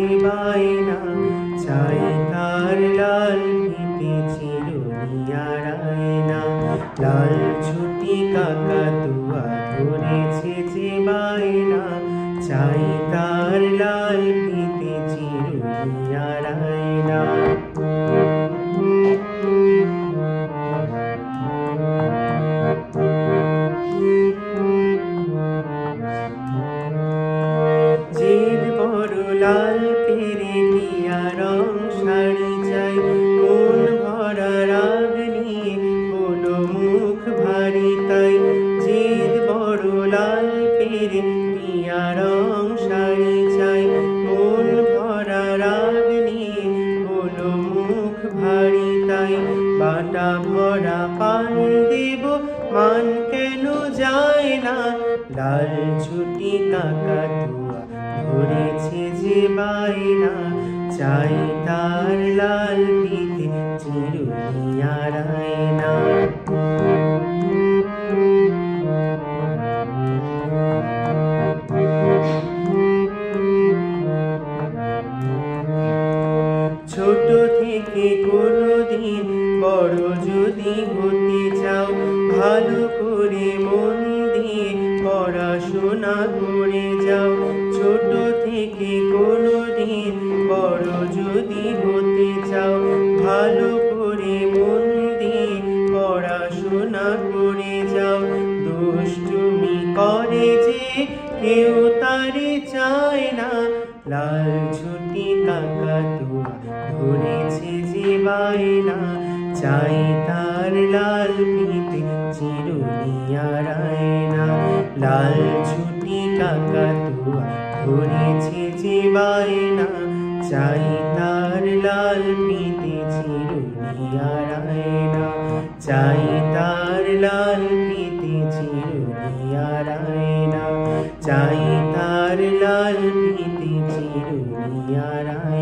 যে বায়না, চাই তার লাল ফিতে চিরুনি আর আয়না। লাল ছুটি কাকাতুয়া ধরেছে যে বায়না, চাই তার লাল ফিতে চিরুনি আর আয়না। জেদ বড় লাল পেরে টিয়া রং শাড়ি চাই, মন ভরা রাগ নিয়ে হলো মুখ ভারী তাই। জেদ বড় লাল পেরে টিয়া রং শাড়ি চাই, মন ভরা রাগ নিয়ে হলো মুখ ভারী তাই। বাটা ভরা পান দেব মান কেন যায় না, লাল ছুটি কাকাতুয়া ধরেছে যে বায়না, চাই তার লাল ফিতে চিরুনি আর আয়না। ছোট থেকে কোনোদিন বড় যদি হতে চাও, ভালো করে মন দিয়ে পড়াশোনা করে যাও। ছোট থেকে কোনোদিন বড় যদি হতে চাও, ভালো করে মন দিয়ে পড়াশোনা করে যাও। দুষ্টুমি করে যে কেউ তারে চায় না, লাল ছুটি কাকাতুয়া ধরেছে যে বায়না, চাই তার লাল ফিতে চিরুনি আর আয়না। লাল ছুটি কাকাতুয়া ধরেছে যে বায়না, চাই তার লাল ফিতে চিরুনি আর আয়না। চাই তার লাল ফিতে চিরুনি আর আয়না। চাই তার লাল ফিতে চিরুনি আর আয়না।